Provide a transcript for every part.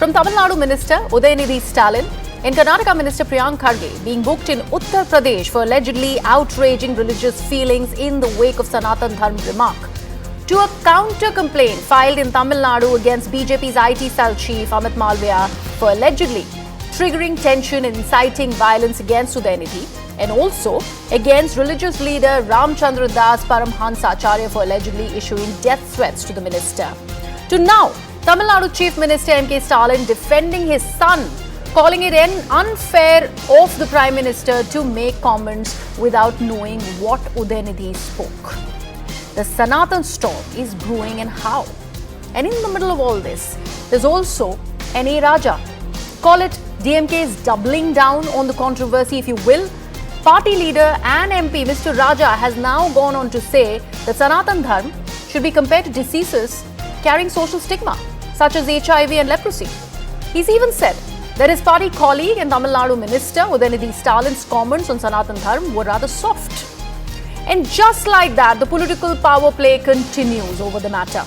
From Tamil Nadu Minister Udhyanidhi Stalin and Karnataka Minister Priyank Kharge being booked in Uttar Pradesh for allegedly outraging religious feelings in the wake of Sanatan Dharma remark, to a counter-complaint filed in Tamil Nadu against BJP's IT cell chief Amit Malviya for allegedly triggering tension and inciting violence against Udhyanidhi, and also against religious leader Ramchandra Das Paramhansa Acharya for allegedly issuing death threats to the minister. To now, Tamil Nadu Chief Minister DMK Stalin defending his son, calling it unfair of the Prime Minister to make comments without knowing what Udhyanidhi spoke. The Sanatan storm is brewing, and how? And in the middle of all this, there's also N.A. Raja. Call it DMK's doubling down on the controversy, if you will. Party leader and MP Mr. Raja has now gone on to say that Sanatan Dharma should be compared to diseases carrying social stigma, such as HIV and leprosy. He's even said that his party colleague and Tamil Nadu Minister Udhyanidhi Stalin's comments on Sanatan Dharma were rather soft. And just like that, the political power play continues over the matter.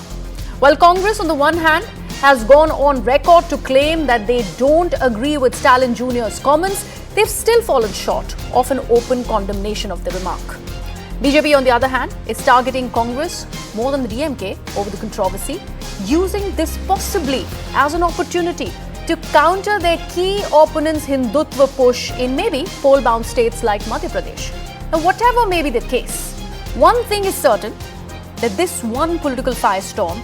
While Congress, on the one hand, has gone on record to claim that they don't agree with Stalin Jr.'s comments, they've still fallen short of an open condemnation of the remark. BJP, on the other hand, is targeting Congress more than the DMK over the controversy, using this possibly as an opportunity to counter their key opponent's Hindutva push in maybe poll-bound states like Madhya Pradesh. Now, whatever may be the case, one thing is certain, that this one political firestorm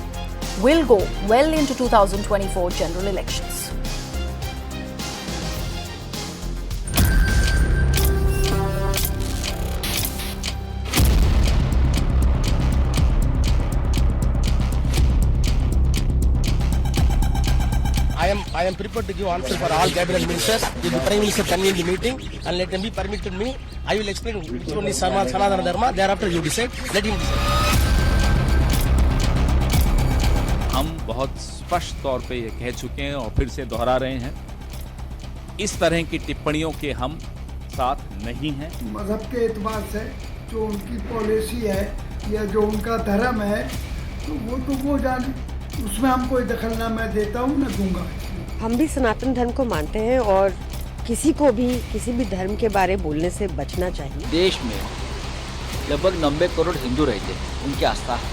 will go well into 2024 general elections. I am prepared to give answer for all cabinet ministers. If the Prime Minister convene the meeting and let them be permitted me, I will explain which one is Sanatana Dharma. Thereafter you decide. Let him decide. हम बहुत स्पष्ट तौर पे ये कह चुके हैं और फिर से दोहरा रहे हैं, इस तरह की टिप्पणियों के हम साथ नहीं हैं। मजहब के एतबार से जो उनकी पॉलिसी है या जो उनका धर्म है, तो वो जाने, उसमें हम कोई दखल ना मैं देता हूँ, न दूंगा। हम भी सनातन धर्म को मानते हैं और किसी को भी किसी भी धर्म के बारे बोलने से बचना चाहिए। देश में लगभग 90 करोड़ हिंदू रहते हैं, उनकी आस्था है,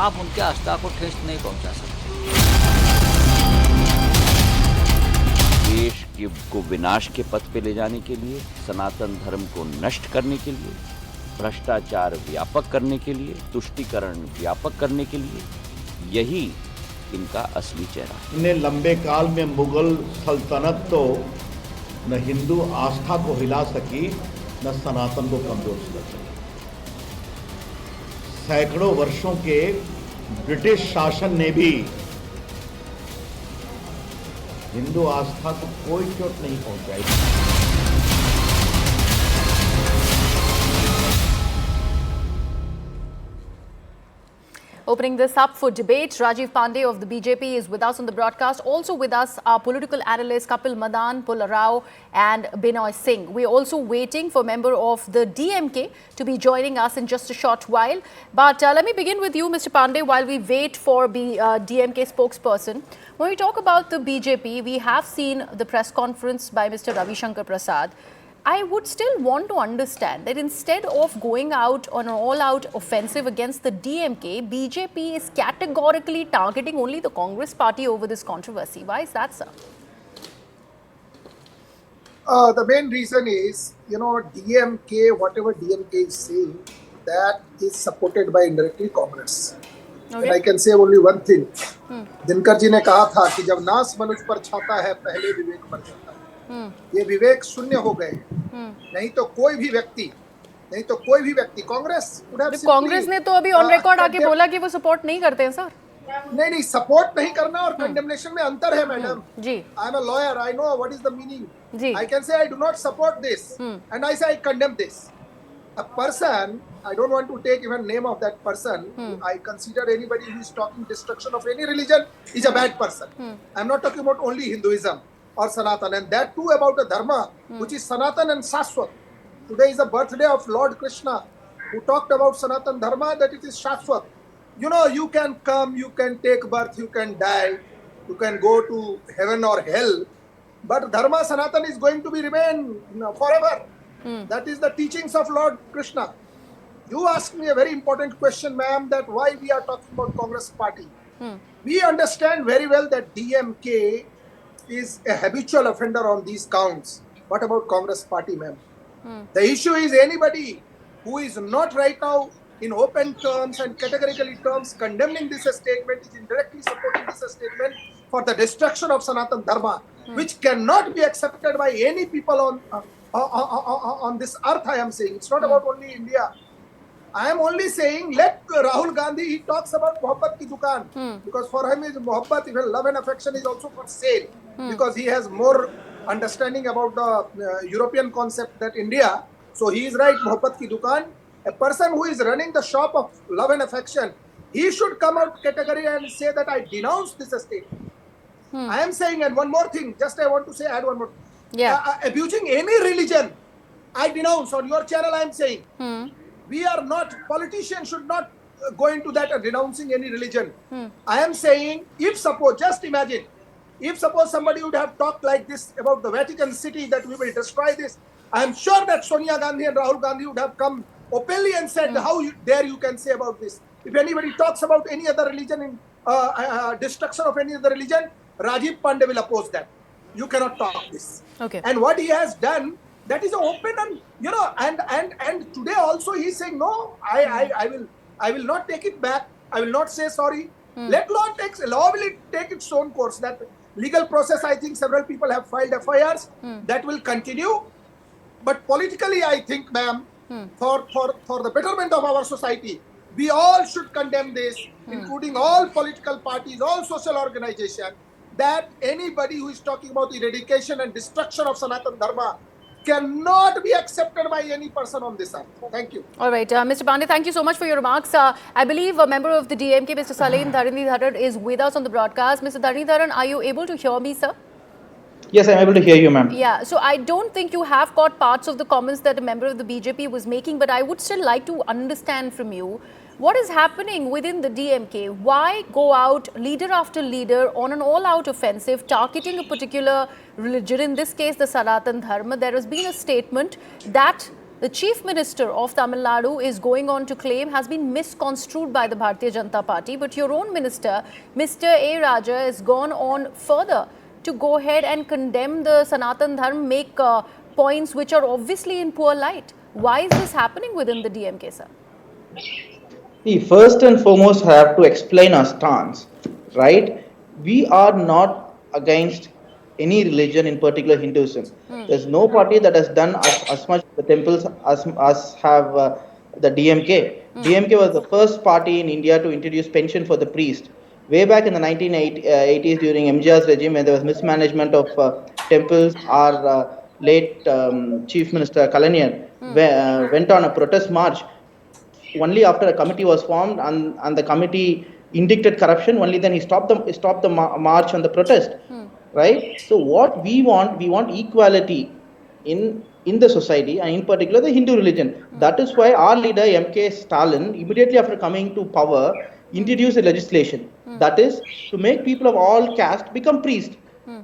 आप उनके आस्था को ठेस नहीं पहुंचा सकते। देश को विनाश के पथ पे ले जाने के लिए, सनातन धर्म को नष्ट करने के लिए, भ्रष्टाचार व्यापक करने के लिए, तुष्टीकरण व्यापक करने के लिए, यही इनका असली चेहरा। इन्हें लंबे काल में मुगल सल्तनत तो न हिंदू आस्था को हिला सकी, न सनातन को कमजोर कर सकी। सैकड़ों वर्षों के ब्रिटिश शासन ने भी हिंदू आस्था को कोई चोट नहीं पहुंचाई। Opening this up for debate, Rajeev Pandey of the BJP is with us on the broadcast. Also with us are political analysts Kapil Madan, Pularao and Binoy Singh. We're also waiting for a member of the DMK to be joining us in just a short while. But let me begin with you, Mr. Pandey, while we wait for DMK spokesperson. When we talk about the BJP, we have seen the press conference by Mr. Ravi Shankar Prasad. I would still want to understand that instead of going out on an all-out offensive against the DMK, BJP is categorically targeting only the Congress party over this controversy. Why is that, sir? The main reason is, DMK, whatever DMK is saying, that is supported by indirectly Congress. Okay. And I can say only one thing. Dinkar ji ने कहा था कि जब नाश मनुष्य पर छाता है, पहले विवेक मर जाता है। ये विवेक शून्य हो गए। नहीं तो कोई भी व्यक्ति कांग्रेस ने तो अभी ऑन रिकॉर्ड आके बोला कि वो सपोर्ट नहीं करते हैं, सर। नहीं, सपोर्ट नहीं करना और कंडेमनेशन में अंतर है, madam ji. I am a lawyer, I know what is the meaning ji. I can say I do not support this and I say I condemn this. A person, I don't want to take even name of that person. I consider anybody who is talking destruction of any religion is a bad person. I'm not talking about only Hinduism or Sanatan, and that too about a dharma which is Sanatan and Shashwat. Today is the birthday of Lord Krishna, who talked about Sanatan Dharma, that it is Shashwat. You can come, you can take birth, you can die, you can go to heaven or hell, but Dharma Sanatan is going to be remain forever. That is the teachings of Lord Krishna. You asked me a very important question, ma'am, that why we are talking about Congress party. We understand very well that DMK is a habitual offender on these counts. What about Congress party, ma'am? The issue is anybody who is not right now in open terms and categorically terms condemning this statement is indirectly supporting this statement for the destruction of Sanatan Dharma, which cannot be accepted by any people on this earth. I am saying it's not about only India. I am only saying let Rahul Gandhi, he talks about Mohabbat ki dukan, because for him is Mohabbat, even love and affection is also for sale, because he has more understanding about the European concept than India. So he is right, Mohabbat ki dukan. A person who is running the shop of love and affection, he should come out category and say that I denounce this statement. I am saying, and one more thing, just I want to say, add one more. Abusing any religion, I denounce. On your channel, I am saying, we are not, politicians should not go into that denouncing any religion. I am saying, if suppose, just imagine, if suppose somebody would have talked like this about the Vatican City, that we will destroy this, I am sure that Sonia Gandhi and Rahul Gandhi would have come openly and said, how dare you can say about this. If anybody talks about any other religion in destruction of any other religion, Rajeev Pandey will oppose that. You cannot talk this. Okay. And what he has done, that is open, and you know, and today also he is saying, no, I will not take it back. I will not say sorry. Let law will take its own course. That legal process, I think several people have filed FIRs. That will continue. But politically, I think, ma'am, for the betterment of our society, we all should condemn this, including all political parties, all social organizations, that anybody who is talking about eradication and destruction of Sanatan Dharma cannot be accepted by any person on this earth. Thank you. All right, Mr. Pandey, thank you so much for your remarks. I believe a member of the DMK, Mr. Saleem Dharanisalem, is with us on the broadcast. Mr. Dharanisalem, are you able to hear me, sir? Yes, I'm able to hear you, ma'am. Yeah, so I don't think you have caught parts of the comments that a member of the BJP was making, but I would still like to understand from you, what is happening within the DMK? Why go out leader after leader on an all-out offensive, targeting a particular religion, in this case the Sanatan Dharma? There has been a statement that the Chief Minister of Tamil Nadu is going on to claim has been misconstrued by the Bharatiya Janata Party, but your own minister, Mr. A. Raja, has gone on further to go ahead and condemn the Sanatan Dharma, make points which are obviously in poor light. Why is this happening within the DMK, sir? See, first and foremost, I have to explain our stance, right? We are not against any religion, in particular Hinduism. There's no party that has done as much the temples as have the DMK. DMK was the first party in India to introduce pension for the priest. Way back in the 1980s, during MGR's regime, when there was mismanagement of temples, our late Chief Minister Kalanian went on a protest march. Only after a committee was formed and the committee indicted corruption, only then he stopped the march and the protest, right? So what we want equality in the society, and in particular the Hindu religion. That is why our leader DMK Stalin, immediately after coming to power, introduced a legislation that is to make people of all caste become priests.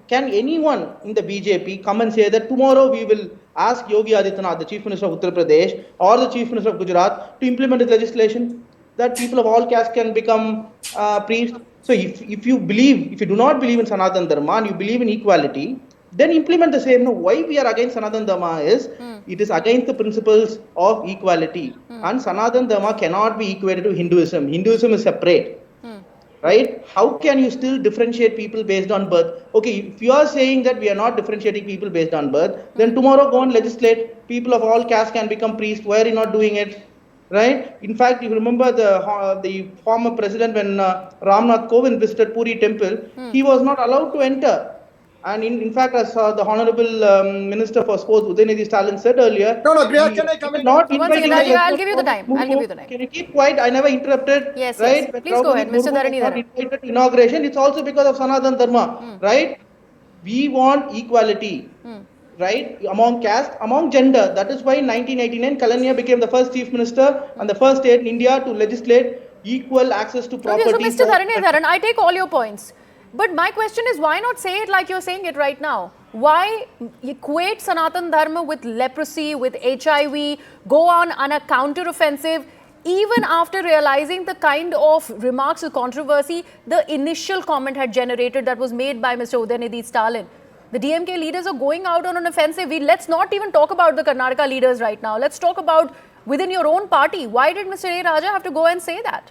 Can anyone in the BJP come and say that tomorrow we will ask Yogi Adityanath, the Chief Minister of Uttar Pradesh, or the Chief Minister of Gujarat, to implement this legislation that people of all castes can become priests? So if you do not believe in Sanatan Dharma and you believe in equality, then implement the same. No, why we are against Sanatan Dharma is it is against the principles of equality, and Sanatan Dharma cannot be equated to Hinduism. Hinduism is separate. Right? How can you still differentiate people based on birth? Okay, if you are saying that we are not differentiating people based on birth, then tomorrow go and legislate. People of all castes can become priests. Why are you not doing it? Right? In fact, you remember the former president when Ramnath Kovind visited Puri temple, he was not allowed to enter. And in fact, as the Honorable Minister for Sports, Udhyanidhi Stalin, said earlier, No, Griya, can I come in? Once again, Rajeev, I'll give you the time. Can you keep quiet? I never interrupted. Yes, right? yes. Please go ahead, Mr. Dharanisalem. Inauguration. It's also because of Sanatan Dharma, right? We want equality, right? Among caste, among gender. That is why in 1989, Kalaniya became the first Chief Minister and the first state in India to legislate equal access to property. Okay, so Mr. Dharanisalem, I take all your points. But my question is, why not say it like you're saying it right now? Why equate Sanatan Dharma with leprosy, with HIV, go on a counter-offensive, even after realizing the kind of remarks or controversy the initial comment had generated that was made by Mr. Udhyanidhi Stalin? The DMK leaders are going out on an offensive. Let's not even talk about the Karnataka leaders right now. Let's talk about within your own party. Why did Mr. A. Raja have to go and say that?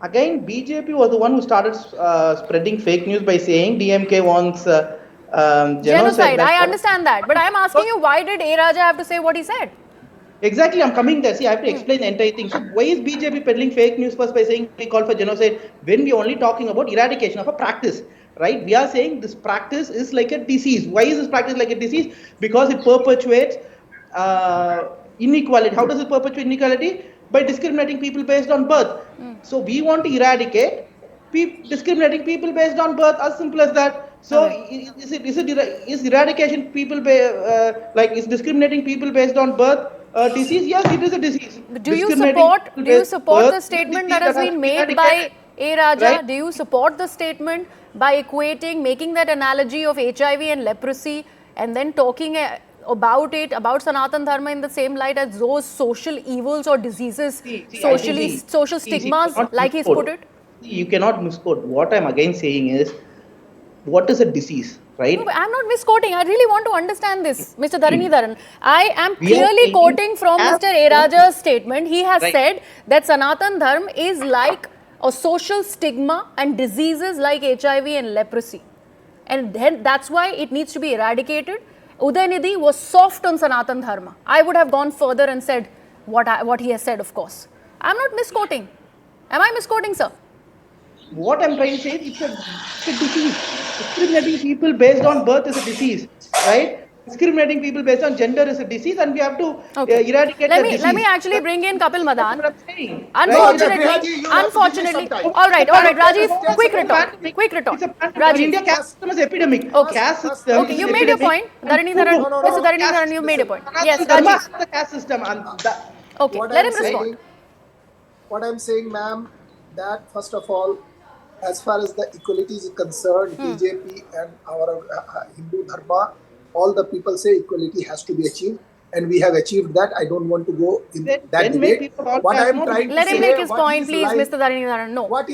Again, BJP was the one who started spreading fake news by saying DMK wants genocide. I understand that. But I'm asking you, why did A. Raja have to say what he said? Exactly, I'm coming there. See, I have to explain the entire thing. So why is BJP peddling fake news first by saying we call for genocide when we are only talking about eradication of a practice, right? We are saying this practice is like a disease. Why is this practice like a disease? Because it perpetuates inequality. How does it perpetuate inequality? By discriminating people based on birth. So we want to eradicate discriminating people based on birth, as simple as that. So is eradication people is discriminating people based on birth disease? Yes, it is a disease. Do you support the statement that has been made by A. Raja? Right? Do you support the statement by making that analogy of HIV and leprosy, and then talking about Sanatan Dharma in the same light as those social evils or diseases, social stigmas, like he's put it? You cannot misquote. What I'm again saying is, what is a disease, right? No, I'm not misquoting. I really want to understand this, Mr. Dharanisalem. I am clearly quoting from Mr. A. Raja's statement. He has said that Sanatan Dharma is like a social stigma and diseases like HIV and leprosy. And then that's why it needs to be eradicated. Udhyanidhi was soft on Sanatan Dharma. I would have gone further and said what he has said, of course. I'm not misquoting. Am I misquoting, sir? What I'm trying to say is it's a disease. Discriminating people based on birth is a disease, right? Discriminating people based on gender is a disease, and we have to eradicate that disease. Let me actually bring in Kapil Madan. That's what I'm saying. Unfortunately. All right, Rajeev, quick retort. Rajeev. India caste system is epidemic. Okay, you made your point. Mr. Dharanisalem, you made your point. Yes, Rajeev. The caste system. Okay, let him respond. What I'm saying, ma'am, that first of all, as far as the equality is concerned, BJP and our Hindu Dharma, all the people say equality has to be achieved, and we have achieved that. I don't want to go in that debate. What I am trying to say, let him make his point, please, Mr. Dharanisalem. No. What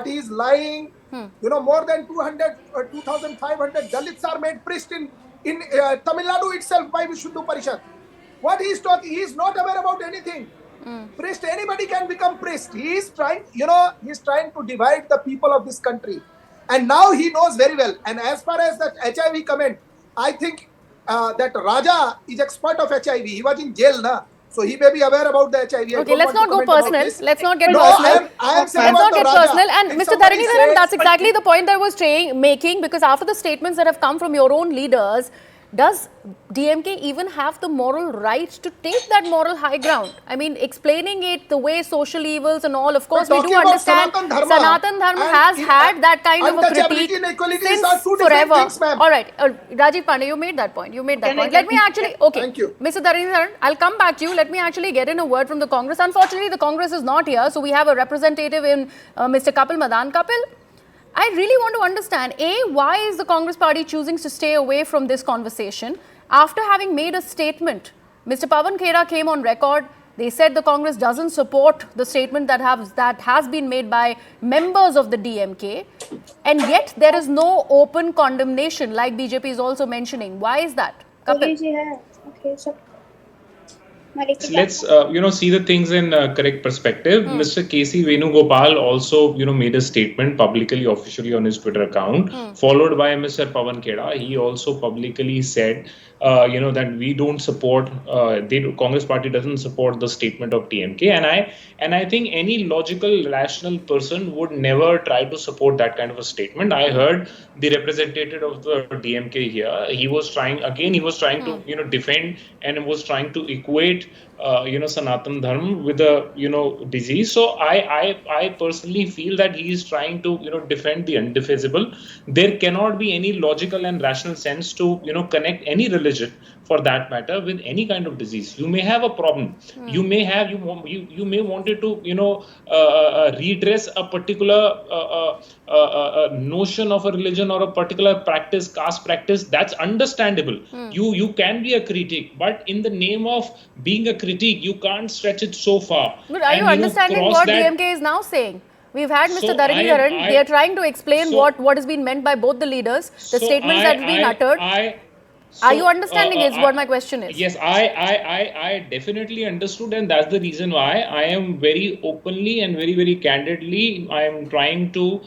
is lying? More than 200 or 2,500 Dalits are made priest in Tamil Nadu itself by Vishnu Parishad. What he is talking, he is not aware about anything. Priest, anybody can become priest. He is trying, he's trying to divide the people of this country. And now he knows very well. And as far as that HIV comment, I think that Raja is expert of HIV. He was in jail, na? So he may be aware about the HIV. Okay, let's not go personal. Let's not get personal. Let's not get personal. And Mr. Dharanisalem, that's exactly the point that I was making, because after the statements that have come from your own leaders, does DMK even have the moral right to take that moral high ground? I mean, explaining it the way social evils and all, of course, we do understand Sanatan Dharma has had that kind of a critique since forever. All right, Rajeev Pandey, you made that point. Let me actually, okay, thank you. Mr. Dharanisalem, I'll come back to you. Let me actually get in a word from the Congress. Unfortunately, the Congress is not here, so we have a representative in Mr. Kapil Madan. Kapil, I really want to understand, why is the Congress party choosing to stay away from this conversation after having made a statement? Mr. Pawan Khera came on record. They said the Congress doesn't support the statement that has been made by members of the DMK, and yet there is no open condemnation like BJP is also mentioning. Why is that? Kapil? Okay, so let's see the things in correct perspective. Mr. KC Venugopal also made a statement publicly, officially on his Twitter account, followed by Mr. Pawan Khera. He also publicly said that we don't support, Congress party doesn't support the statement of DMK, and I think any logical, rational person would never try to support that kind of a statement. I heard the representative of the DMK here. He was trying to defend and was trying to equate Sanatan Dharma with a, disease. So I personally feel that he is trying to, defend the indefensible. There cannot be any logical and rational sense to, connect any religion, for that matter, with any kind of disease. You may have a problem. You may have, you may wanted to, redress a particular notion of a religion or a particular practice, caste practice. That's understandable. You can be a critic, but in the name of being a critique, you can't stretch it so far. But are you understanding what DMK is now saying? We've had Mr. Dharanisalem. They are trying to explain what has been meant by both the leaders, the statements that have been uttered. Are you understanding is what my question is? Yes, I definitely understood, and that's the reason why I am very openly and very, very candidly, I am trying to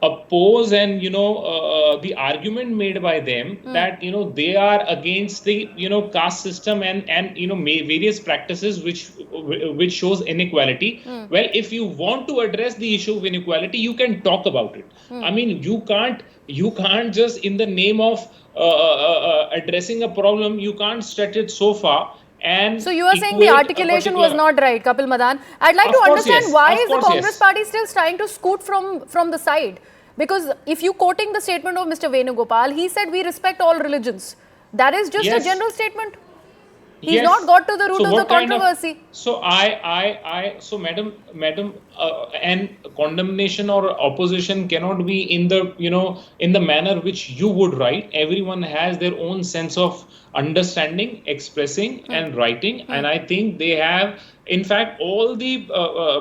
oppose and, the argument made by them that, they are against the, caste system and various practices which shows inequality. Well, if you want to address the issue of inequality, you can talk about it. I mean, you can't just in the name of addressing a problem, you can't stretch it so far. And so you are saying the articulation was not right, Kapil Madan. I'd like to understand why is the Congress party still trying to scoot from the side? Because if you quoting the statement of Mr. Venugopal, he said we respect all religions. That is just a general statement. He's not got to the root of the controversy. So madam, and condemnation or opposition cannot be in the, in the manner which you would write. Everyone has their own sense of understanding, expressing and writing. And I think they have, in fact, all the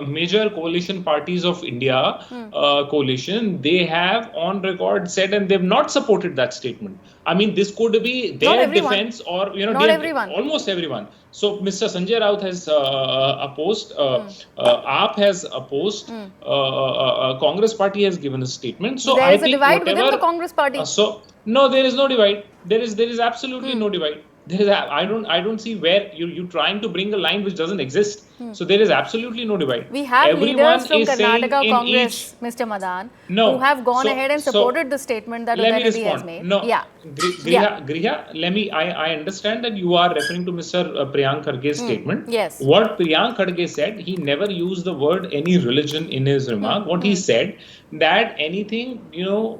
major coalition parties of India, coalition, they have on record said, and they've not supported that statement. I mean, this could be their defense or, not everyone. Almost everyone. So Mr. Sanjay Raut has opposed, AAP has opposed, Congress party has given a statement. So there is a divide within the Congress party. No, there is no divide. There is absolutely no divide. I don't see where you're trying to bring a line which doesn't exist. So there is absolutely no divide. We have leaders from Karnataka Congress, Mr. Madan, who have gone ahead and supported the statement that Udhyanidhi has made. No, Griha, I understand that you are referring to Mr. Priyank Kharge's statement. Yes. What Priyank Kharge said, he never used the word any religion in his remark. What he said, that anything,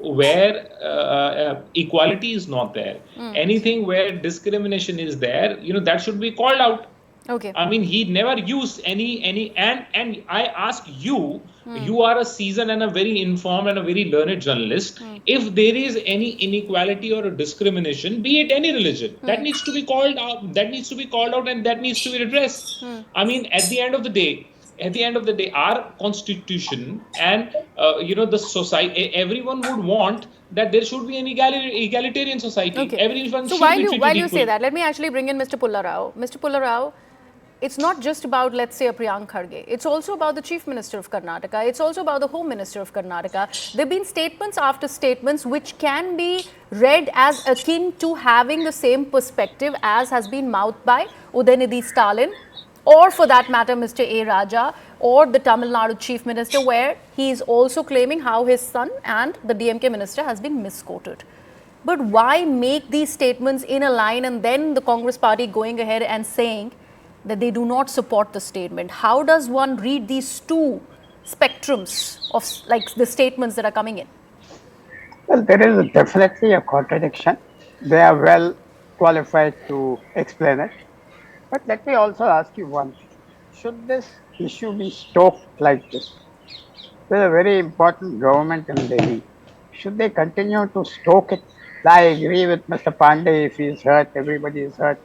where equality is not there, anything where discrimination is there, that should be called out. Okay. I mean, he never used any and I ask you, you are a seasoned and a very informed and a very learned journalist. If there is any inequality or a discrimination, be it any religion, that needs to be called out. That needs to be called out, and that needs to be addressed. I mean, at the end of the day, our constitution and the society, everyone would want that there should be an egalitarian society. Okay. Everyone so should while be treated you say that, let me actually bring in Mr. Pulla Rao. Mr. Pulla Rao, it's not just about, let's say, a Priyank Kharge. It's also about the Chief Minister of Karnataka. It's also about the Home Minister of Karnataka. There have been statements after statements which can be read as akin to having the same perspective as has been mouthed by Udhyanidhi Stalin, or for that matter, Mr. A. Raja, or the Tamil Nadu Chief Minister, where he is also claiming how his son and the DMK Minister has been misquoted. But why make these statements in a line and then the Congress party going ahead and saying that they do not support the statement? How does one read these two spectrums of the statements that are coming in? Well, there is definitely a contradiction. They are well qualified to explain it. But let me also ask you one thing. Should this issue be stoked like this? There's a very important government in Delhi. Should they continue to stoke it? I agree with Mr. Panaday. If he's hurt, everybody is hurt.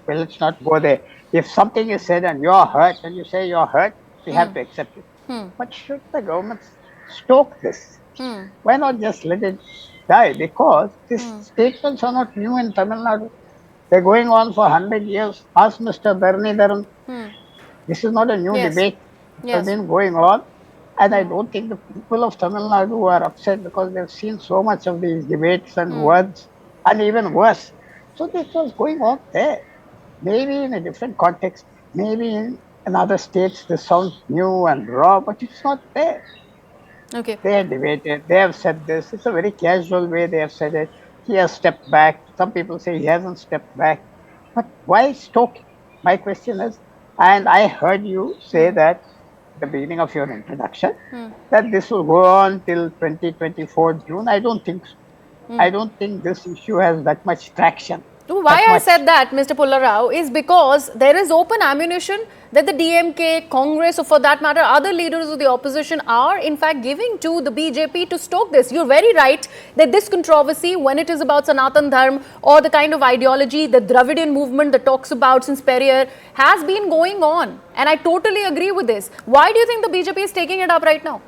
Well, let's not go there. If something is said and you're hurt and you say you're hurt, we have to accept it. But should the government stoke this? Why not just let it die? Because these statements are not new in Tamil Nadu. They're going on for 100 years. Ask Mr. Dharanisalem. This is not a new debate. It has been going on. And I don't think the people of Tamil Nadu are upset because they've seen so much of these debates and words, and even worse. So this was going on there. Maybe in a different context, maybe in other states this sounds new and raw, but it's not there. Okay. They have debated, they have said this. It's a very casual way they have said it. He has stepped back. Some people say he hasn't stepped back. But why stoke? My question is, And I heard you say that at the beginning of your introduction that this will go on till 2024 June. I don't think so. I don't think this issue has that much traction. Why I said that, Mr. Pullarao, is because there is open ammunition that the DMK, Congress, or for that matter, other leaders of the opposition are in fact giving to the BJP to stoke this. You're very right that this controversy, when it is about Sanatan Dharma or the kind of ideology, the Dravidian movement that talks about since Periyar, has been going on. And I totally agree with this. Why do you think the BJP is taking it up right now?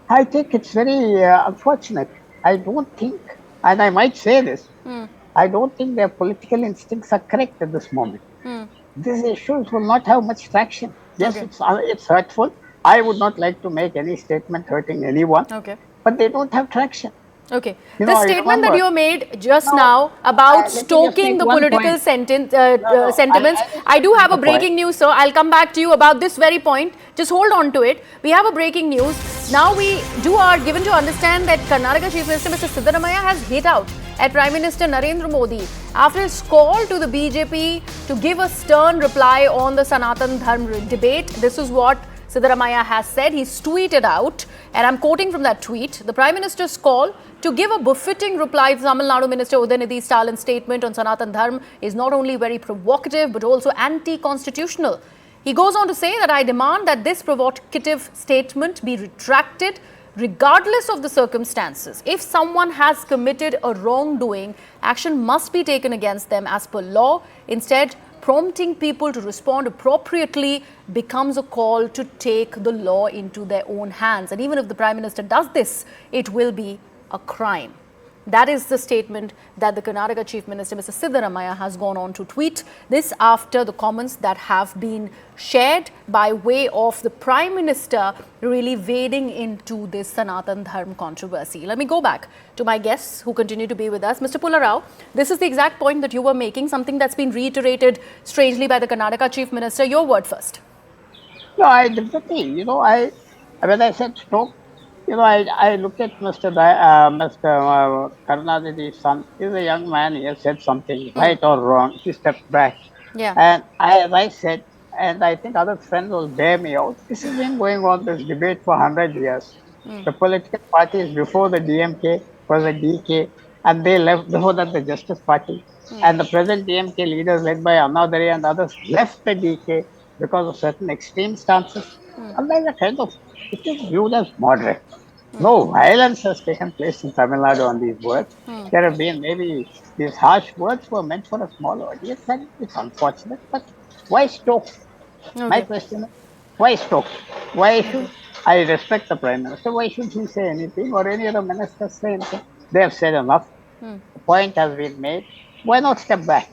I think it's very unfortunate. I don't think, and I might say this, I don't think their political instincts are correct at this moment. These issues will not have much traction. Yes, it's hurtful. I would not like to make any statement hurting anyone, but they don't have traction. Okay. The statement that you made just now about stoking the political sentiments, I do have a breaking news, sir. I'll come back to you about this very point. Just hold on to it. We have a breaking news. Now we are given to understand that Karnataka Chief Minister Mr. Siddaramaiah has hit out at Prime Minister Narendra Modi after his call to the BJP to give a stern reply on the Sanatan Dharma debate. This is what Siddaramaiah has said. He's tweeted out, and I'm quoting from that tweet, the Prime Minister's call to give a befitting reply to Tamil Nadu Minister Udhyanidhi Stalin's statement on Sanatan Dharma is not only very provocative but also anti-constitutional. He goes on to say that I demand that this provocative statement be retracted regardless of the circumstances. If someone has committed a wrongdoing, action must be taken against them as per law. Instead, prompting people to respond appropriately becomes a call to take the law into their own hands. And even if the Prime Minister does this, it will be a crime. That is the statement that the Karnataka Chief Minister, Mr. Siddaramaiah, has gone on to tweet. This after the comments that have been shared by way of the Prime Minister really wading into this Sanatan Dharma controversy. Let me go back to my guests who continue to be with us. Mr. Pullarao, this is the exact point that you were making, something that's been reiterated strangely by the Karnataka Chief Minister. Your word first. No, I definitely, when I said stroke, I look at Mr. Karunanidhi's son. He's a young man. He has said something, right or wrong. He stepped back. Yeah. And as I said, and I think other friends will bear me out, this has been going on, this debate, for 100 years. The political parties before the DMK was the DK, and they left before that the Justice Party. And the present DMK leaders led by Annadhari and others left the DK because of certain extreme stances. And then it is viewed as moderate. No violence has taken place in Tamil Nadu on these words. There have been maybe these harsh words were meant for a small audience, and it's unfortunate. But why stoke? My question is, why stoke? Why should I respect the Prime Minister? Why should he say anything or any other minister say anything? They have said enough. The point has been made. Why not step back?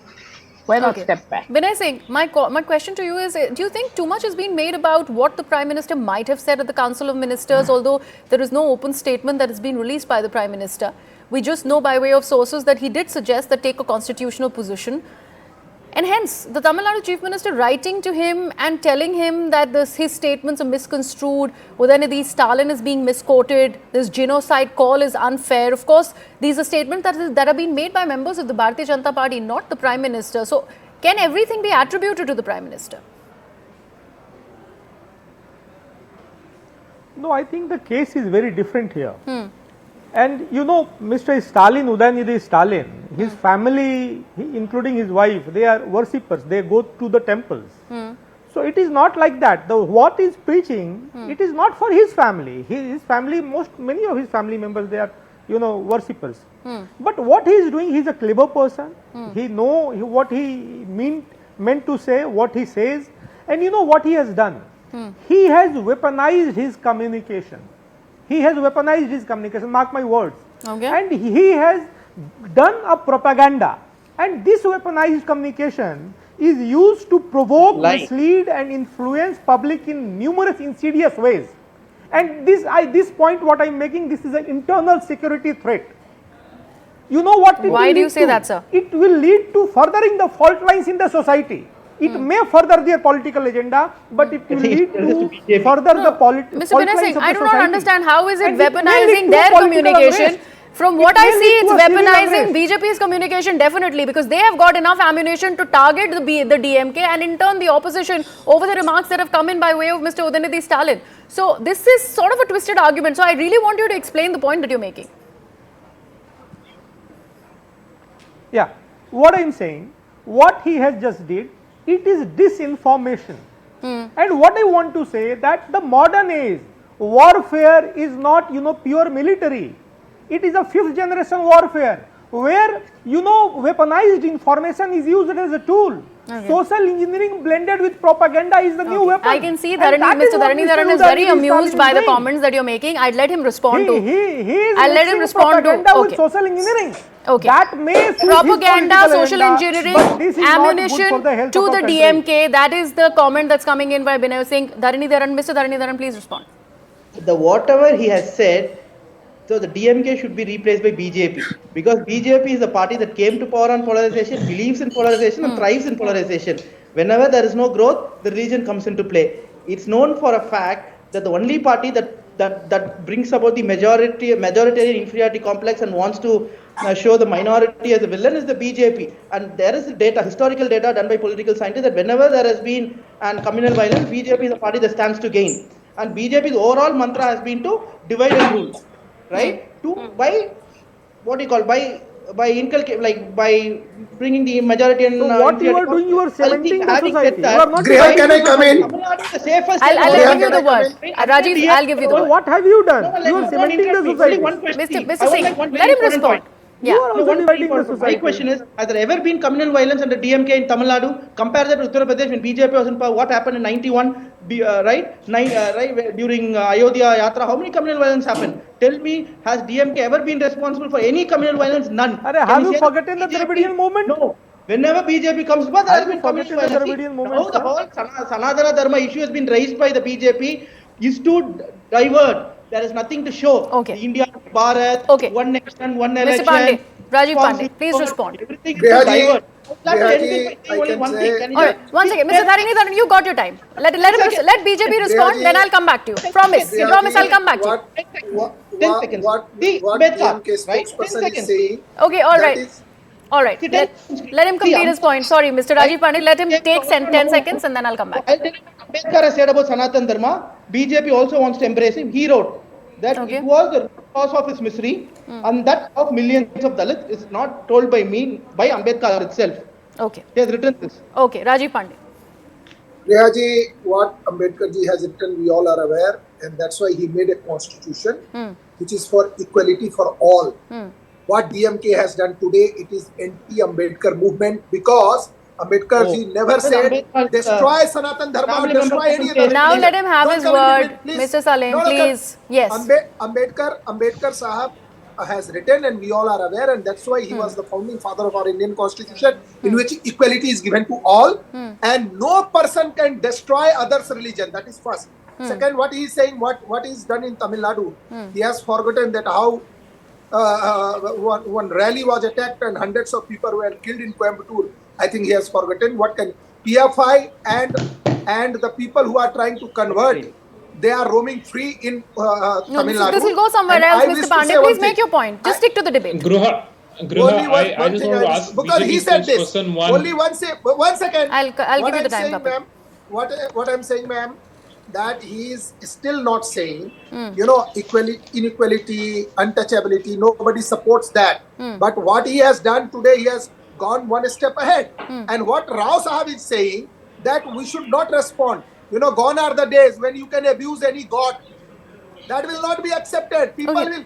Why not step back? Vinay Singh, my question to you is, do you think too much has been made about what the Prime Minister might have said at the Council of Ministers, although there is no open statement that has been released by the Prime Minister? We just know by way of sources that he did suggest that take a constitutional position. And hence, the Tamil Nadu Chief Minister writing to him and telling him that his statements are misconstrued, Udhyanidhi Stalin is being misquoted, this genocide call is unfair. Of course, these are statements that are being made by members of the Bharatiya Janata Party, not the Prime Minister. So, can everything be attributed to the Prime Minister? No, I think the case is very different here. And Mr. Stalin, Udhyanidhi Stalin, his family, including his wife, they are worshippers. They go to the temples. So it is not like that. What is preaching, it is not for his family. His family, many of his family members, they are, worshippers. But what he is doing, he is a clever person. He know what he meant to say, what he says, and what he has done. He has weaponized his communication. Mark my words. And he has done a propaganda. And this weaponized communication is used to provoke, mislead and influence public in numerous insidious ways. And this point what I am making, this is an internal security threat. You know what it will lead to? Why do you say that, sir? It will lead to furthering the fault lines in the society. It may further their political agenda, but it will lead to further the political. Mr. Vinay Singh, I do not understand how is it weaponizing their communication From what I see, it's weaponizing BJP's communication, definitely, because they have got enough ammunition to target the DMK and in turn the opposition over the remarks that have come in by way of Mr. Udhyanidhi Stalin. So this is sort of a twisted argument. So I really want you to explain the point that you're making. Yeah, what I'm saying, what he has just did, it is disinformation. And what I want to say that the modern age warfare is not, pure military. It is a 5th generation warfare where, weaponized information is used as a tool. Okay. Social engineering blended with propaganda is the new weapon. I can see Mr. Dharani is very amused by the comments that you're making. I'd let him respond to. I'll let him respond to. With social engineering. Okay. That may propaganda, social engineering, ammunition to the DMK. That is the comment that's coming in by Binay Singh. Mr. Dharani, please respond. Whatever he has said, so the DMK should be replaced by BJP, because BJP is a party that came to power on polarization, believes in polarization and thrives in polarization. Whenever there is no growth, the religion comes into play. It's known for a fact that the only party that brings about the majoritarian inferiority complex and wants to show the minority as a villain is the BJP. And there is historical data done by political scientists that whenever there has been communal violence, BJP is a party that stands to gain. And BJP's overall mantra has been to divide and rule. Right? By bringing the majority and what you are doing, you are cementing the society. Griha, can I come in? I'll give you the word. Rajeev, I'll give you the word. What have you done? You are cementing the society. Mr. Singh, let him respond. Yeah. My question is, has there ever been communal violence under DMK in Tamil Nadu? Compare that to Uttar Pradesh when BJP was in power. What happened in 91, during Ayodhya Yatra? How many communal violence happened? Tell me, has DMK ever been responsible for any communal violence? None. Have you forgotten the Dravidian movement? No. Whenever BJP comes, there has been communal violence. Now the whole Sanatana Dharma issue has been raised by the BJP is to divert. There is nothing to show. Okay. India, Bharat, one nation, one election. Mr. Pandey, Rajeev Pandey, please respond. Everything is divert. Alright, one second. Mr. Dharani, you got your time. Let BJP respond, then I'll come back to you. Promise. Promise I'll come back to you. 10 seconds. What DMK spokesperson is saying. Okay, alright. Let him complete his point. Sorry, Mr. Rajeev Pandey, let him take 10 seconds and then I'll come back. I'll tell you what Ambedkar has said about Sanatan Dharma. BJP also wants to embrace him. He wrote that it was the cause of his misery and that of millions of Dalits is not told by me, by Ambedkar itself. Okay. He has written this. Okay, Rajeev Pandey. Rehaji, what Ambedkar ji has written, we all are aware, and that's why he made a constitution which is for equality for all. What DMK has done today, it is anti-Ambedkar movement because Ambedkar ji never said destroy Sanatan Dharma or destroy any other. Now let him have his word, Mr. Salim, please. Yes. Ambedkar Sahab has written, and we all are aware, and that's why he was the founding father of our Indian constitution, in which equality is given to all, and no person can destroy others' religion. That is first. Second, what he is saying, what is done in Tamil Nadu, he has forgotten that how one rally was attacked and hundreds of people were killed in Coimbatore. I think he has forgotten what can PFI and the people who are trying to convert, they are roaming free in Tamil Nadu. This will go somewhere else, Mr. Pandey. Please make your point. Just stick to the debate. Gruha, I just want to ask because he said this. Only one second. I'll give you the time, what I'm saying, ma'am, that he is still not saying, inequality, untouchability, nobody supports that. But what he has done today, he has gone one step ahead. And what Rao Sahab is saying, that we should not respond. Gone are the days when you can abuse any god. That will not be accepted. People will,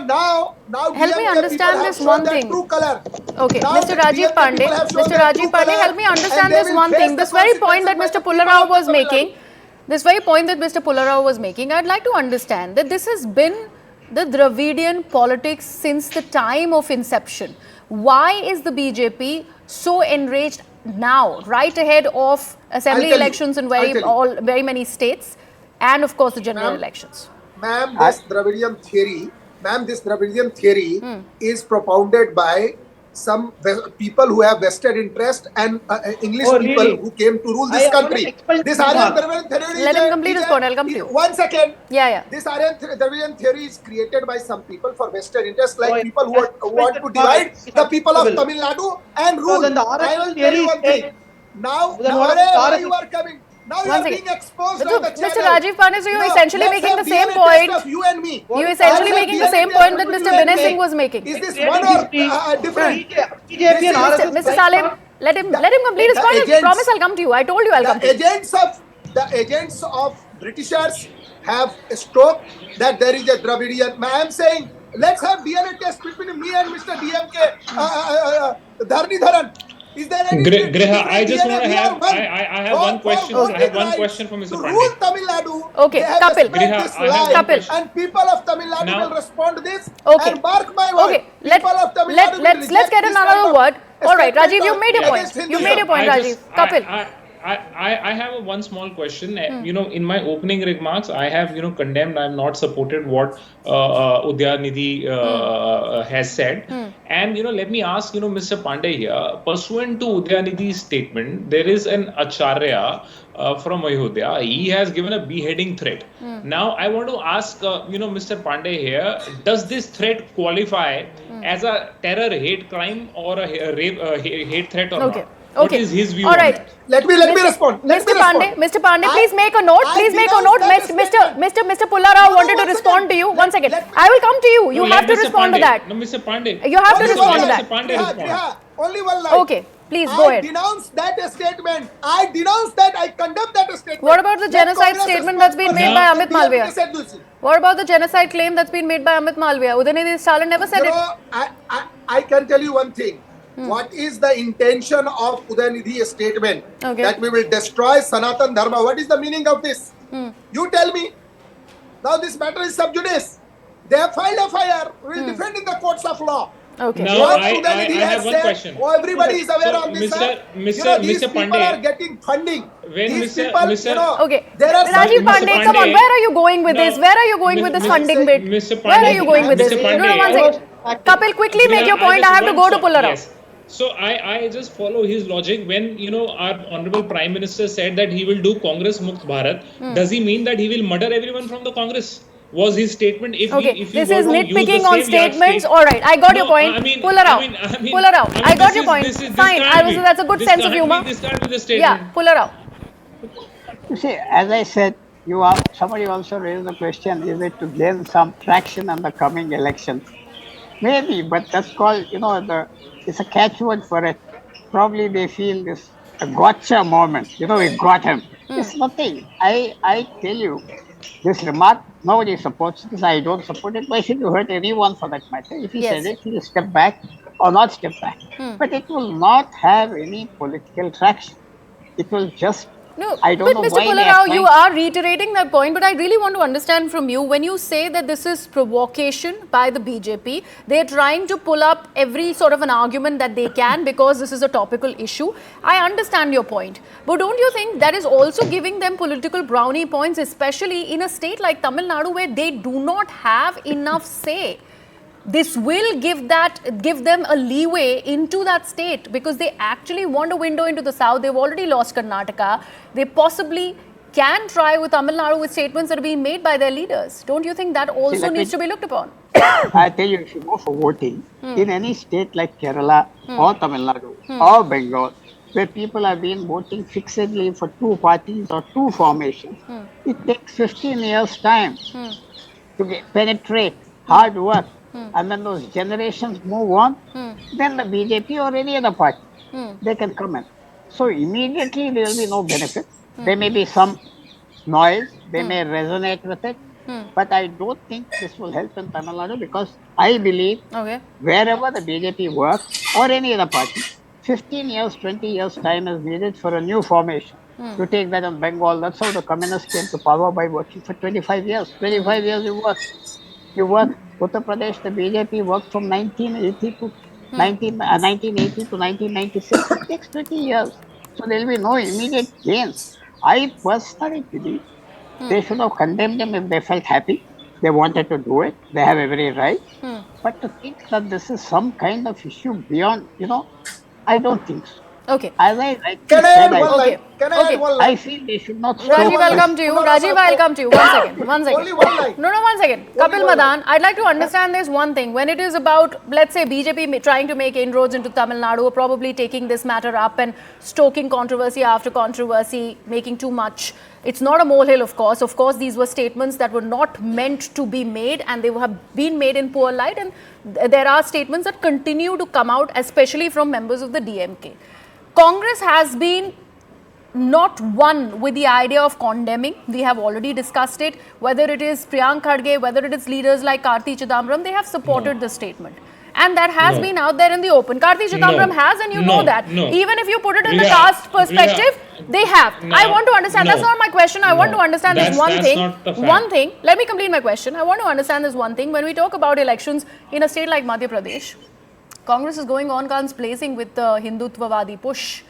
now help me understand this one thing. True color. Okay, Mr. Rajeev Pandey, help me understand this one thing. This very point that Mr. Pullarao was making, I'd like to understand that this has been the Dravidian politics since the time of inception. Why is the BJP so enraged now, right ahead of assembly elections in very many states, and of course the general elections? Ma'am, this Dravidian theory is propounded by people who have vested interest and English people really? who came to rule this country. This Aryan Dravidian theory. Let him complete his point. I'll come to you. 1 second. Yeah. This Aryan Dravidian theory is created by some people for vested interest, like people who want to divide the people of Tamil Nadu and rule. I will tell you one thing. Now you are coming. Now you are being exposed on the channel. Mr. Rajeev Pandey, so you're essentially making the same point. You and me. You're essentially making the same point that Mr. Binay Singh was making. Is this one or different? Mr. Salim, let him complete his point. I promise I'll come to you. I told you I'll come to you. The agents of Britishers have stoked that there is a Dravidian. I am saying, let's have DNA test between me and Mr. DMK Dharanisalem. Is there any Griha, I just want to have I have one question. I have one question for Mr. Pandey. Rule Tamil Nadu. Okay, Kapil. Kapil. And people of Tamil Nadu will respond to this. Okay. And mark my word. Okay. Let's get another word. All right, Rajeev, you made your point. You made your point, Rajeev. Kapil. I have one small question. In my opening remarks, I have, condemned, I have not supported what Udhyanidhi has said. And, let me ask, Mr. Pandey here, pursuant to Udhyanidhi's statement, there is an Acharya from Ayodhya. He has given a beheading threat. Now, I want to ask, Mr. Pandey here, does this threat qualify as a terror hate crime or a hate threat or not? What is his view? All right. Let me respond. Mr. Pandey, please make a note. Mr. Pullarao wanted to respond to you. 1 second. I will come to you. You have to respond to that. No, Mr. Pandey. You have to respond to that. Only one line. Okay. Please go ahead. I denounce that statement. I condemn that statement. What about the genocide statement that's been made by Amit Malviya? What about the genocide claim that's been made by Amit Malviya? Udhyanidhi Stalin never said it. I can tell you one thing. What is the intention of Udhyanidhi's statement? That we will destroy Sanatan Dharma. What is the meaning of this? You tell me. Now this matter is sub judice. They have filed FIR. We will defend in the courts of law. Okay. Now I have one question. Everybody is aware on this. These people are getting funding. When Okay. Rajeev Pandey, come on. Where are you going with this? Where are you going with this funding bit? Where are you going with this? Kapil, quickly make your point. I have to go to Pullarao. Yes. So I just follow his logic. When our honorable Prime Minister said that he will do Congress Mukt Bharat, does he mean that he will murder everyone from the Congress? Was his statement? If this is nitpicking on statements. All right, I got your point. Pullarao. I got your point. Fine. That's a good sense of humor. Yeah, Pullarao. You see, as I said, somebody also raised the question: is it to gain some traction in the coming election? Maybe, but that's called, it's a catchword for it. Probably they feel this a gotcha moment. We got him. It's nothing. I tell you, this remark, nobody supports this. I don't support it. Why should you hurt anyone for that matter? If he said it, he'll step back or not step back. But it will not have any political traction. It will just I don't know Mr. why Pullarao, you are reiterating that point, but I really want to understand from you, when you say that this is provocation by the BJP, they're trying to pull up every sort of an argument that they can because this is a topical issue. I understand your point, but don't you think that is also giving them political brownie points, especially in a state like Tamil Nadu where they do not have enough say? This will give them a leeway into that state because they actually want a window into the south. They've already lost Karnataka. They possibly can try with Tamil Nadu with statements that are being made by their leaders. Don't you think that also needs to be looked upon? I tell you, if you go for voting, in any state like Kerala or Tamil Nadu or Bengal, where people have been voting fixedly for two parties or two formations, it takes 15 years' time to penetrate hard work. And when those generations move on, then the BJP or any other party, they can come in. So immediately there will be no benefit. There may be some noise, they may resonate with it, but I don't think this will help in Tamil Nadu because I believe wherever the BJP works or any other party, 15 years, 20 years time is needed for a new formation. You take that in Bengal, that's how the communists came to power, by working for 25 years. 25 years you work. Uttar Pradesh, the BJP worked from 1980 to 1996. It takes 20 years. So there will be no immediate gains. I personally believe they should have condemned them if they felt happy. They wanted to do it. They have every right. But to think that this is some kind of issue beyond, I don't think so. Okay. As I rightly Can I said, add one line? Can I add one line? I feel they should not. Rajeev, I'll come to you. Rajeev, I'll come to you. One second. One second. Only one line. No, one second. Kapil Madan, I'd like to understand this one thing. When it is about, let's say, BJP trying to make inroads into Tamil Nadu, or probably taking this matter up and stoking controversy after controversy, making too much. It's not a molehill, of course. Of course, these were statements that were not meant to be made, and they have been made in poor light. And there are statements that continue to come out, especially from members of the DMK. Congress has been not one with the idea of condemning. We have already discussed it. Whether it is Priyank Khadge, whether it is leaders like Karti Chidambaram, they have supported the statement. And that has been out there in the open. Karti Chidambaram has, and you know that. Even if you put it in the caste perspective, they have. I want to understand. That's not my question. I want to understand this one thing. One thing. Let me complete my question. I want to understand this one thing. When we talk about elections in a state like Madhya Pradesh, Congress is going on guns blazing with the Hindutvavadi push.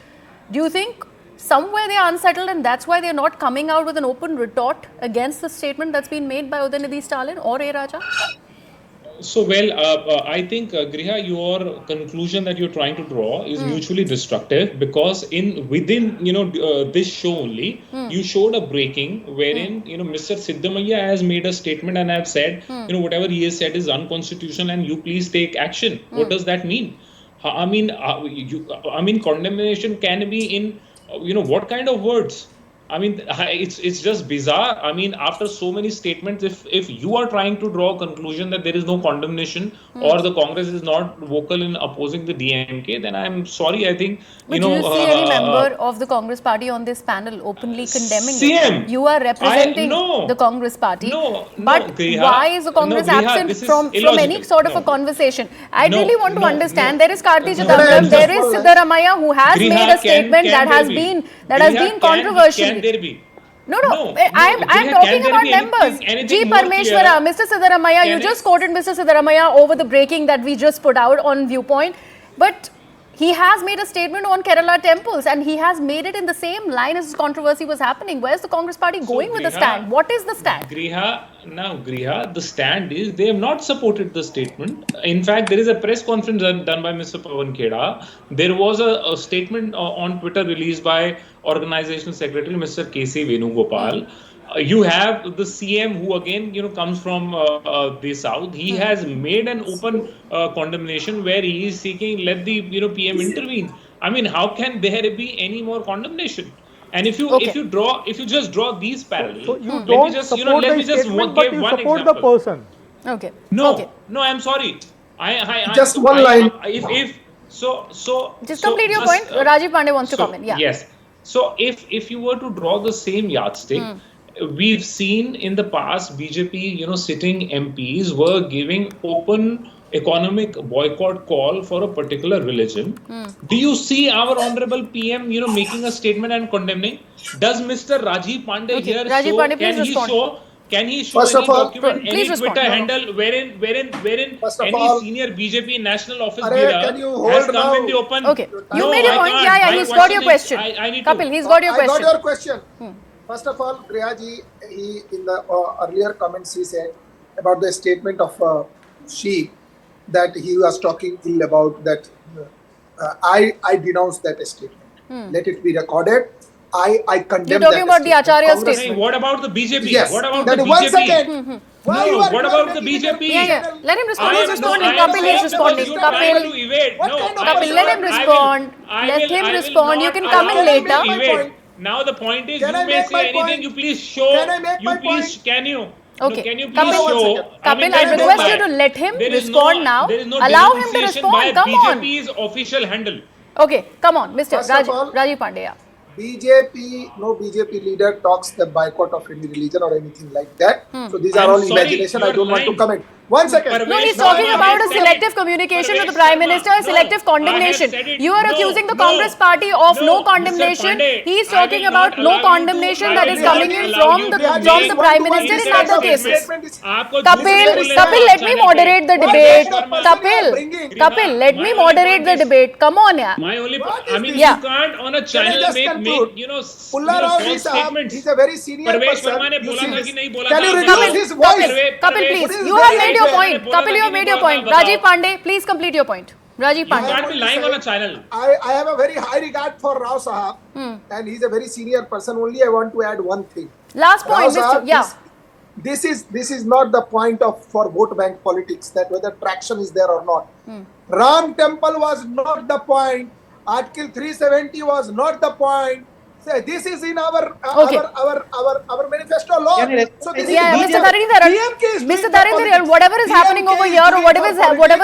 Do you think somewhere they are unsettled and that's why they are not coming out with an open retort against the statement that's been made by Udhyanidhi Stalin or A. Raja? So, I think, Griha, your conclusion that you're trying to draw is mutually destructive, because within this show only, you showed a breaking wherein Mr. Siddaramaiah has made a statement and have said whatever he has said is unconstitutional and you please take action. What does that mean? I mean, condemnation can be in what kind of words? I mean, it's just bizarre. I mean, after so many statements, if you are trying to draw a conclusion that there is no condemnation or the Congress is not vocal in opposing the DMK, then I'm sorry. I think but do you see any member of the Congress party on this panel openly condemning CM, it? You are representing the Congress party. But Griha, why is the Congress absent from any sort of a conversation? I really want to understand. There is Karti Chidambaram, there is Siddaramaiah, who has made a statement that has been controversial. Can there be? No, I am talking about members. G. Parmeshwara, Mr. Siddaramaiah, you just quoted Mr. Siddaramaiah over the breaking that we just put out on Viewpoint. But he has made a statement on Kerala temples and he has made it in the same line as this controversy was happening. Where is the Congress party going with the stand? What is the stand? Griha, the stand is they have not supported the statement. In fact, there is a press conference done by Mr. Pawan Kheda. There was a statement on Twitter released by Organization Secretary Mr. KC Venugopal. You have the CM who again comes from the south. He has made an open condemnation where he is seeking let the PM intervene. I mean, how can there be any more condemnation? And if you just draw these parallels, so you don't support the statement, but you support the person. Okay. No, I'm sorry. Just one line. Just complete your point. Rajiv Pandey wants to comment. Yeah. Yes. So if you were to draw the same yardstick, we've seen in the past BJP, sitting MPs were giving open economic boycott call for a particular religion. Do you see our honorable PM, making a statement and condemning? Does Mr. Rajeev Pandey here can he show any document, any Twitter handle wherein any senior BJP national office leader has come in the open? Okay, you made your point. Yeah, he's got your question. Kapil, he's got your question. I got your question. First of all, Grihaji, he in the earlier comments he said about the statement of Sheikh that he was talking ill about that. I denounce that statement. Let it be recorded. I condemn. You're talking about the Acharya statement. What about the BJP? Yes. What about the BJP? One second. What about the BJP? Yeah. Let him respond. He's responding. Kapil is responding. Kapil, let him respond. Let him respond. You can come in later. Now the point is, you may say anything. You please show. Can you? Okay. Can you please show? Kapil, I request you to let him respond now. Allow him to respond. Come on. BJP's official handle. Okay. Come on, Mr. Rajiv Pandey. No BJP leader talks the boycott of any religion or anything like that. So these are all imagination. I don't want to comment. 1 second. No, he's talking about a selective communication to the Prime Minister, a selective condemnation. You are accusing the Congress party of no condemnation. He's talking about no condemnation that is coming in from the Prime Minister in other cases. Kapil, let me moderate the debate. Kapil, let me moderate the debate. Come on, yeah. My only, you can't on a channel make false statements. He's a very senior person. Can you reduce his voice? Kapil, please. You have made made your point. Kapil, you have made your point. Rajeev Pandey, please complete your point. Rajeev Pandey. You can't be lying on a channel. I have a very high regard for Rao Sahab, and he's a very senior person. Only I want to add one thing. Last point, Mr. Yeah. This is not the point for vote bank politics, that whether traction is there or not. Ram Temple was not the point. Article 370 was not the point. So this is in our manifesto law. So this Mr. Dharanisalem, whatever is happening over here or whatever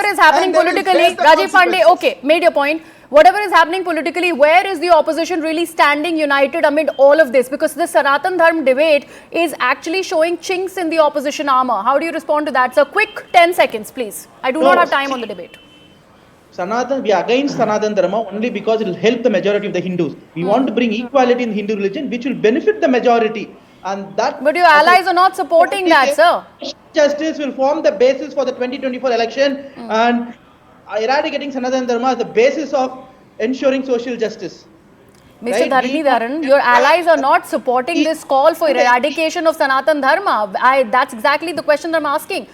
is happening politically, Rajeev Pandey, okay, made your point. Whatever is happening politically, where is the opposition really standing united amid all of this? Because the Sanatan Dharma debate is actually showing chinks in the opposition armor. How do you respond to that? So quick 10 seconds, please. I do not have time on the debate. We are against Sanatan Dharma only because it will help the majority of the Hindus. We want to bring equality in Hindu religion, which will benefit the majority. And that. But your allies are not supporting that, sir. Justice will form the basis for the 2024 election, and eradicating Sanatan Dharma is the basis of ensuring social justice. Mr. Dharanisalem, your allies are not supporting this call for eradication of Sanatan Dharma. That's exactly the question I'm asking.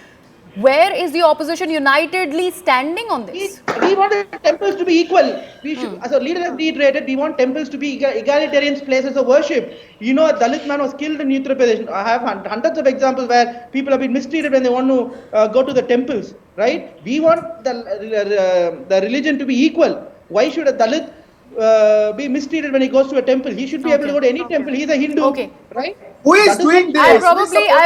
Where is the opposition unitedly standing on this? We want temples to be equal. We should, as a leader has reiterated, we want temples to be egalitarian places of worship. You know, a Dalit man was killed in Uttar Pradesh. I have hundreds of examples where people have been mistreated when they want to go to the temples, right? We want the religion to be equal. Why should a Dalit be mistreated when he goes to a temple? He should be able to go to any temple. He's a Hindu, right? Who is doing this? I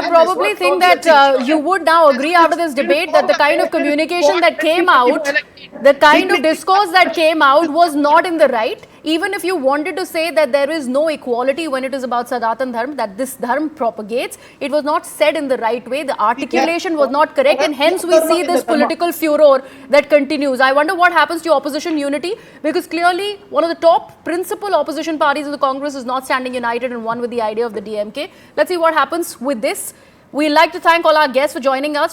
probably think that you would now agree after this debate that the kind of communication that came out, the kind of discourse that came out was not in the right. Even if you wanted to say that there is no equality when it is about Sanatan Dharma, that this Dharma propagates, it was not said in the right way. The articulation was not correct, and hence we see this political furor that continues. I wonder what happens to opposition unity, because clearly one of the top principal opposition parties in the Congress is not standing united and one with the idea of the DMK. Let's see what happens with this. We'd like to thank all our guests for joining us.